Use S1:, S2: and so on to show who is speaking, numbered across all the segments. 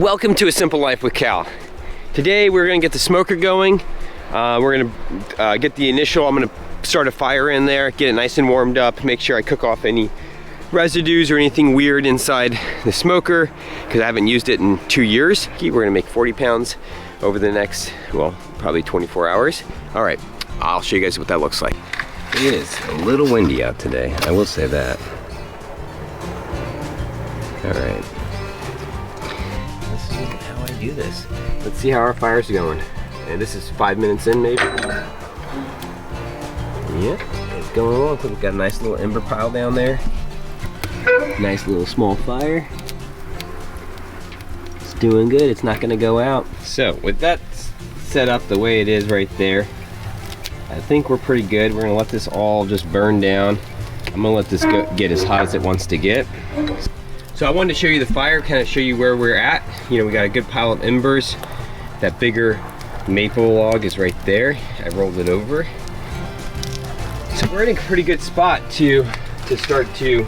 S1: Welcome to A Simple Life with Cal. Today we're gonna get the smoker going. We're gonna get the initial, I'm gonna start a fire in there, get it nice and warmed up, make sure I cook off any residues or anything weird inside the smoker, because I haven't used it in 2 years. We're gonna make 40 pounds over the next, well, probably 24 hours. All right, I'll show you guys what that looks like.
S2: It is a little windy out today, I will say that. All right. This is how I do this.
S1: Let's see how our fire's going. And this is 5 minutes in, maybe.
S2: Yep, it's going along. We've got a nice little ember pile down there. Nice little small fire. It's doing good, it's not gonna go out.
S1: So, with that set up the way it is right there, I think we're pretty good. We're gonna let this all just burn down. I'm gonna let this get as hot as it wants to get. So I wanted to show you the fire, kind of show you where we're at. You know, we got a good pile of embers. That bigger maple log is right there. I rolled it over. So we're in a pretty good spot to start to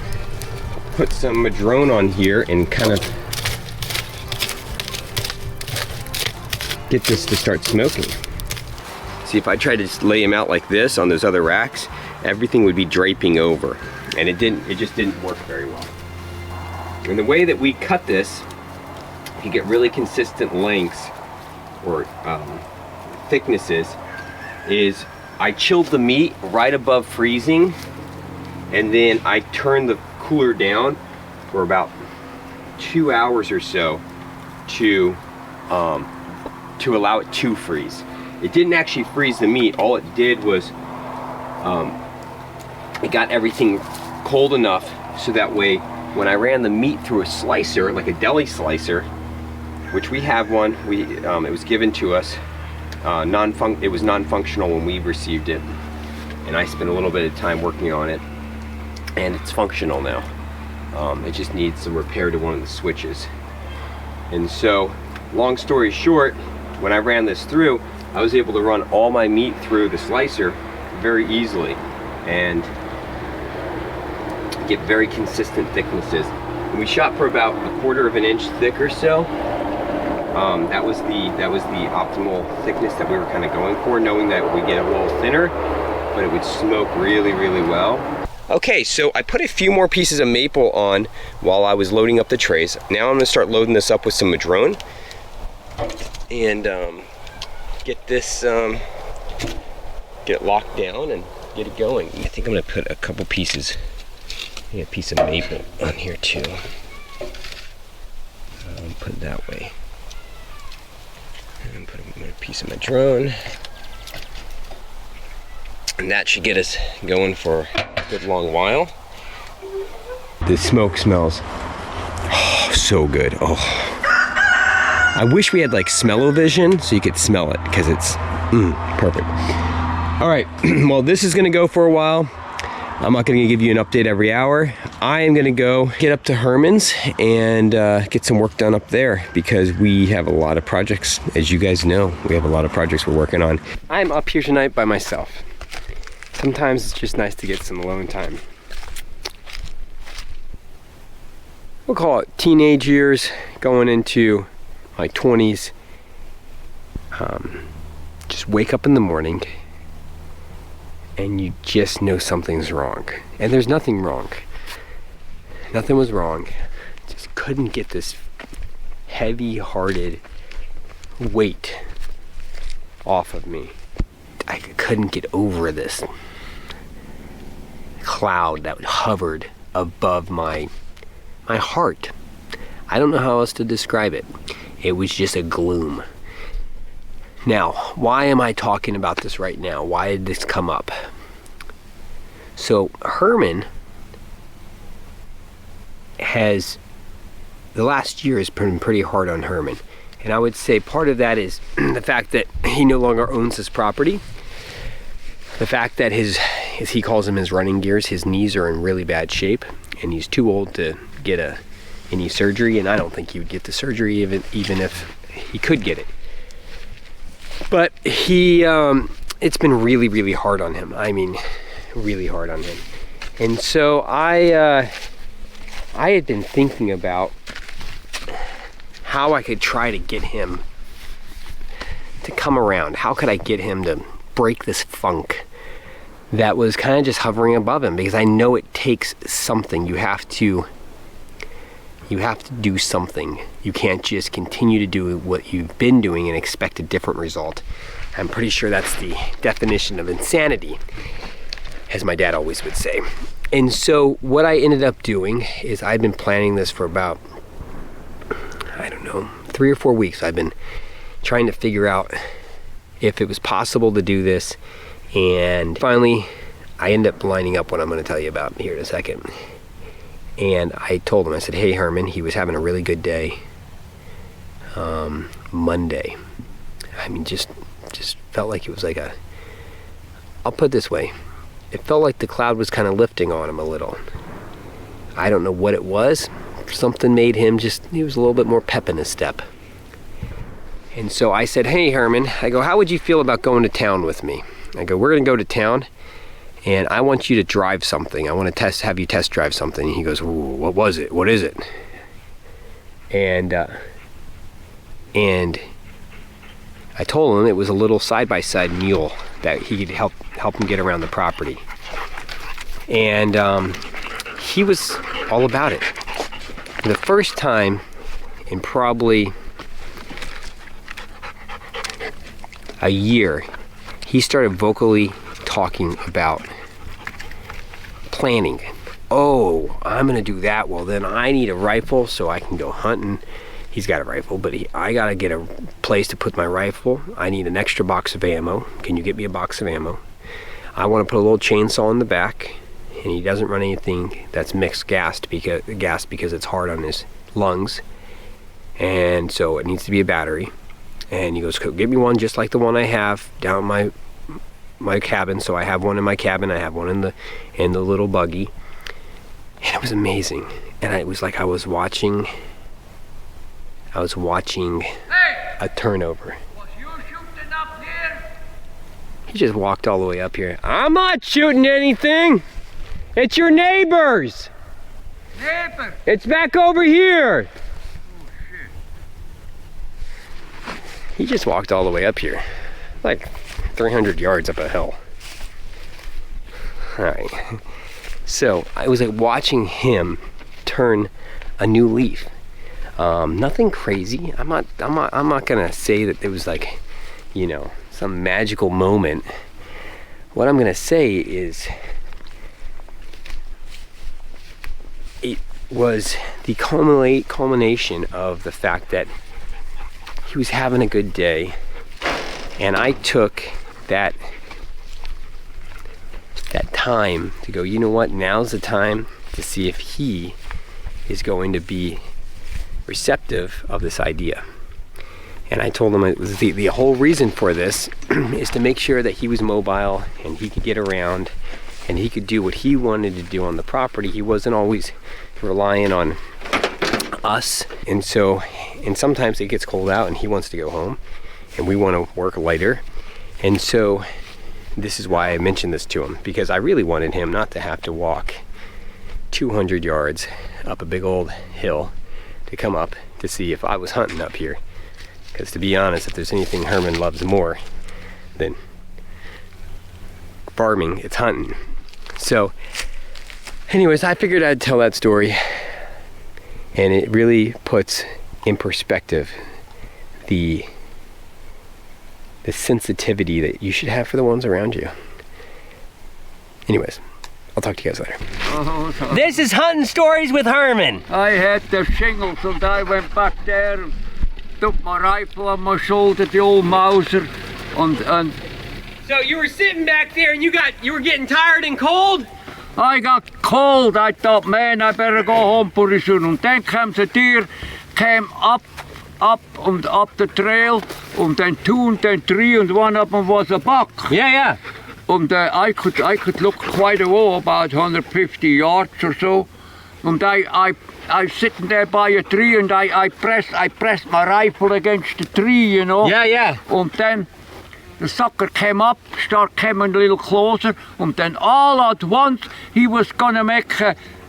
S1: put some madrone on here and kind of get this to start smoking. See, if I tried to just lay them out like this on those other racks, everything would be draping over, and it just didn't work very well. And the way that we cut this, you get really consistent lengths or thicknesses, is I chilled the meat right above freezing, and then I turned the cooler down for about 2 hours or so to allow it to freeze. It didn't actually freeze the meat. All it did was it got everything cold enough so that way when I ran the meat through a slicer, like a deli slicer, which we have one, it was given to us, it was non-functional when we received it, and I spent a little bit of time working on it, and it's functional now. It just needs some repair to one of the switches. And so, long story short, when I ran this through, I was able to run all my meat through the slicer very easily and get very consistent thicknesses. And we shot for about 1/4 of an inch thick or so. That was the optimal thickness that we were kind of going for, knowing that we get a little thinner, but it would smoke really, really well. Okay, so I put a few more pieces of maple on while I was loading up the trays. Now I'm gonna start loading this up with some madrone and get this, get it locked down and get it going. I think I'm gonna put a couple pieces, a piece of maple on here too. Put it that way. And put a piece of madrone. And that should get us going for a good long while. The smoke smells so good. Oh, I wish we had like smell-o-vision so you could smell it, because it's perfect. All right, well, this is gonna go for a while. I'm not gonna give you an update every hour. I am gonna go get up to Herman's and get some work done up there, because we have a lot of projects, as you guys know. We have a lot of projects we're working on. I'm up here tonight by myself. Sometimes it's just nice to get some alone time. We'll call it teenage years, going into my 20s. Just wake up in the morning and you just know something's wrong. And there's nothing wrong. Nothing was wrong. Just couldn't get this heavy-hearted weight off of me. I couldn't get over this cloud that hovered above my heart. I don't know how else to describe it. It was just a gloom. Now, why am I talking about this right now? Why did this come up? So, Herman the last year has been pretty hard on Herman. And I would say part of that is the fact that he no longer owns his property. The fact that as he calls them, his running gears, his knees are in really bad shape, and he's too old to get any surgery, and I don't think he would get the surgery even if he could get it. But it's been really, really hard on him. I mean, really hard on him. And so I had been thinking about
S2: how I could try to get him to come around. How could I get him to break this funk that was kind of just hovering above him? Because I know it takes something. You have to do something. You can't just continue to do what you've been doing and expect a different result. I'm pretty sure that's the definition of insanity, as my dad always would say. And so what I ended up doing is I'd been planning this for about, I don't know, 3 or 4 weeks. I've been trying to figure out if it was possible to do this. And finally, I ended up lining up what I'm going to tell you about here in a second. And I told him, I said, hey, Herman, he was having a really good day Monday. I mean, just felt like it was like I'll put it this way. It felt like the cloud was kind of lifting on him a little. I don't know what it was. Something made him he was a little bit more pep in his step. And so I said, hey, Herman, I go, how would you feel about going to town with me? I go, we're going to go to town, and I want you to drive something. I want to have you test drive something. And he goes, ooh, what was it? What is it? And I told him it was a little side-by-side mule that he could help him get around the property. And he was all about it. For the first time in probably a year, he started vocally talking about planning. Oh, I'm gonna do that. Well, then I need a rifle so I can go hunting. He's got a rifle, but I gotta get a place to put my rifle. I need an extra box of ammo. Can you get me a box of ammo? I want to put a little chainsaw in the back, and he doesn't run anything that's mixed gas because it's hard on his lungs, and so it needs to be a battery. And he goes, get me one just like the one I have down my cabin. So I have one in my cabin. I have one in the little buggy, and it was amazing. And it was like I was watching a turnover.
S3: Was you shooting up here?
S2: He just walked all the way up here. I'm not shooting anything. It's your neighbors.
S3: Neighbor.
S2: It's back over here.
S3: Oh shit.
S2: He just walked all the way up here, like 300 yards up a hill. All right. So I was like watching him turn a new leaf. Nothing crazy. I'm not gonna say that it was like, some magical moment. What I'm gonna say is it was the culmination of the fact that he was having a good day, and I took that time to go, you know what, now's the time to see if he is going to be receptive of this idea. And I told him it was the whole reason for this is to make sure that he was mobile and he could get around and he could do what he wanted to do on the property. He wasn't always relying on us. And sometimes it gets cold out and he wants to go home and we want to work later. And so this is why I mentioned this to him, because I really wanted him not to have to walk 200 yards up a big old hill to come up to see if I was hunting up here. Because to be honest, if there's anything Herman loves more than farming, it's hunting. So anyways, I figured I'd tell that story, and it really puts in perspective the sensitivity that you should have for the ones around you. Anyways, I'll talk to you guys later.
S3: Oh,
S2: This is Hunting Stories with Herman.
S3: I had the shingles and I went back there and took my rifle on my shoulder, the old Mauser, and
S2: So you were sitting back there and you were getting tired and cold?
S3: I got cold. I thought, man, I better go home pretty soon. And then comes a deer, came up the trail, and then 2 and then 3, and one of them was a buck.
S2: Yeah.
S3: And I could look quite a while, about 150 yards or so. And I was sitting there by a tree, and I pressed my rifle against the tree, you know.
S2: Yeah.
S3: And then the sucker came up, started coming a little closer, and then all at once he was gonna make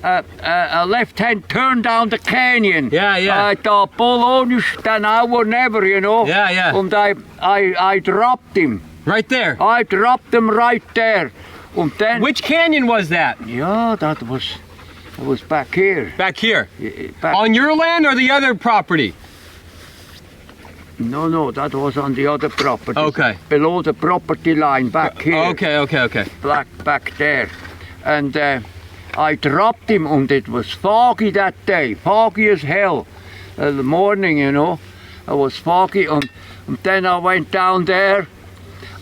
S3: a left-hand turn down the canyon.
S2: Yeah, yeah.
S3: I thought, Bolognisch, then I will never, you know.
S2: Yeah, yeah.
S3: And I dropped him.
S2: Right there.
S3: I dropped him right there. And then,
S2: Which canyon was that?
S3: yeah, that was back here.
S2: Back here.
S3: Back,
S2: On your land or the other property?
S3: no, that was on the other property.
S2: Okay.
S3: Below the property line, back here.
S2: Okay.
S3: Back there. And I dropped him, and it was foggy that day. Foggy as hell. In the morning, you know. It was foggy, and then I went down there.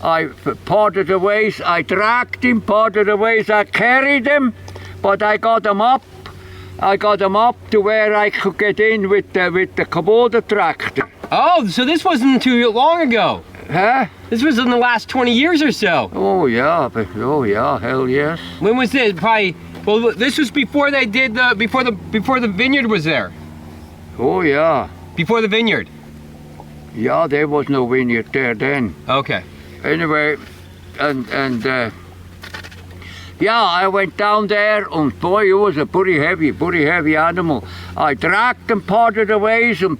S3: I parted the ways, I dragged him, parted the ways, I carried him, but I got him up. I got him up to where I could get in with the Kubota tractor.
S2: Oh, so this wasn't too long ago.
S3: Huh?
S2: This was in the last 20 years or so.
S3: Oh yeah, hell yes.
S2: When was this? Probably. Well, this was before they did the before the vineyard was there.
S3: Oh yeah.
S2: Before the vineyard.
S3: Yeah, there was no vineyard there then.
S2: Okay.
S3: Anyway, and yeah, I went down there, and boy, it was a pretty heavy animal. I dragged him part of the ways, I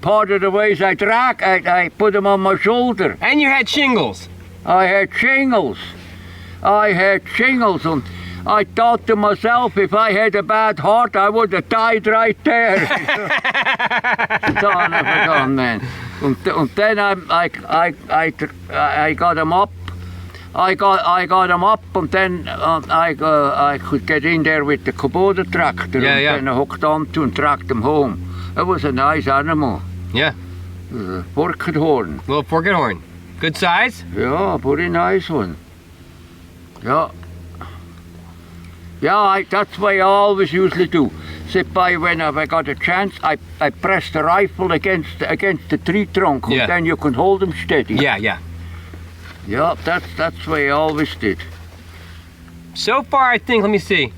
S3: put him on my shoulder.
S2: And you had shingles.
S3: I had shingles, and I thought to myself, if I had a bad heart, I would have died right there. Son of a gun, man. And then I got him up. I got him up, and then I could get in there with the Kubota tractor,
S2: Yeah,
S3: and
S2: yeah.
S3: then I hooked onto and tracked him home. It was a nice animal.
S2: Yeah.
S3: It was a Forkhorn.
S2: Little Forkhorn. Good size.
S3: Yeah, pretty nice one. Yeah. Yeah, that's what I always usually do. Sit by whenever I got a chance. I press the rifle against the tree trunk, and
S2: Yeah.
S3: then you can hold them steady.
S2: Yeah.
S3: Yeah, that's what I always did.
S2: So far, I think. Let me see.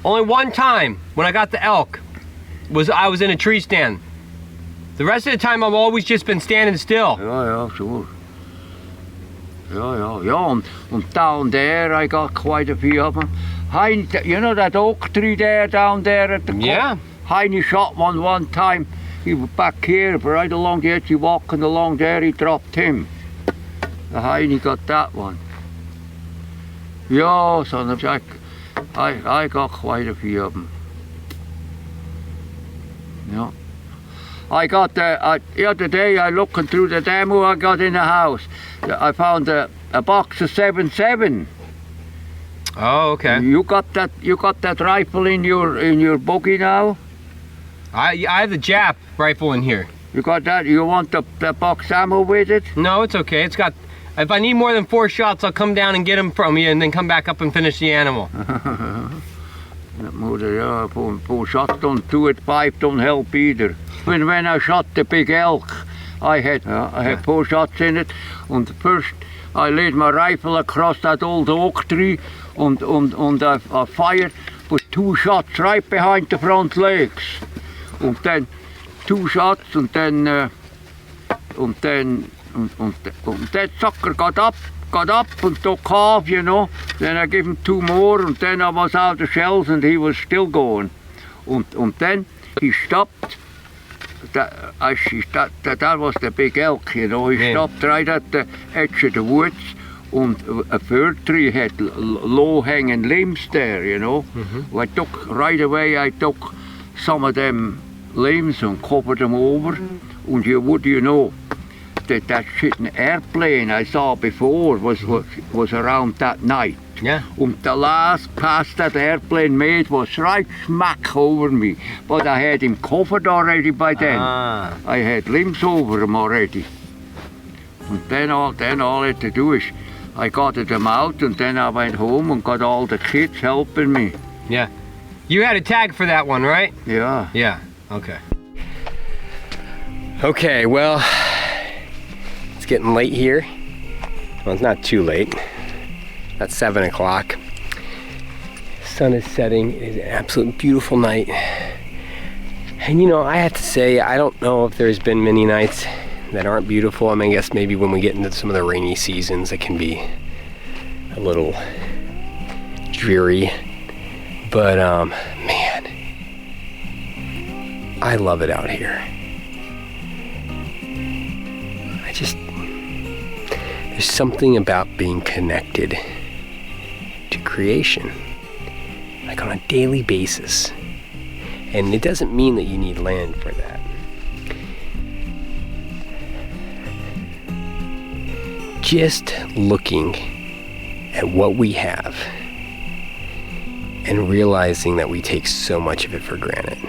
S2: Only one time when I got the elk I was in a tree stand. The rest of the time, I've always just been standing still.
S3: Yeah, sure. Yeah. And down there, I got quite a few of them. Heine, you know that oak tree there down there at the
S2: Yeah.
S3: Heine shot one time. He was back here, right along the edge. He walking along there. He dropped him. The Heine got that one. Yeah, son of Jack. I got quite a few of them. Yeah. I got the other day. I looking through the demo I got in the house. I found a box of 7.7.
S2: Oh, okay.
S3: You got that rifle in your buggy now?
S2: I have the Jap rifle in here.
S3: You got that? You want the box ammo with it?
S2: No, it's okay. It's got. If I need more than 4 shots, I'll come down and get them from you, and then come back up and finish the animal.
S3: That motor, yeah, 4 shots don't do it. 5 don't help either. When I shot the big elk, I had 4 shots in it, and first I laid my rifle across that old oak tree, and I fired with 2 shots right behind the front legs, and then 2 shots, and then that sucker got up and took off, you know. Then I gave him 2 more, and then I was out of shells, and he was still going, and then he stopped. That was the big elk, you know. He stopped right at the edge of the woods, and a fir tree had low-hanging limbs there, you know. I took some of them limbs and covered them over, and you know that shitting airplane I saw before was around that night.
S2: Yeah.
S3: And the last pass that airplane made was right smack over me, but I had him covered already by then. I had limbs over him already. And then all I had to do is I got them out, and then I went home and got all the kids helping me.
S2: Yeah. You had a tag for that one, right?
S3: Yeah.
S2: Yeah. Okay.
S1: Okay, well, it's getting late here. Well, it's not too late. That's 7 o'clock. Sun is setting. It is an absolute beautiful night. And you know, I have to say, I don't know if there's been many nights that aren't beautiful. I mean, I guess maybe when we get into some of the rainy seasons, it can be a little dreary. But man,
S2: I love it out here. There's something about being connected to creation, like on a daily basis. And it doesn't mean that you need land for that. Just looking at what we have and realizing that we take so much of it for granted.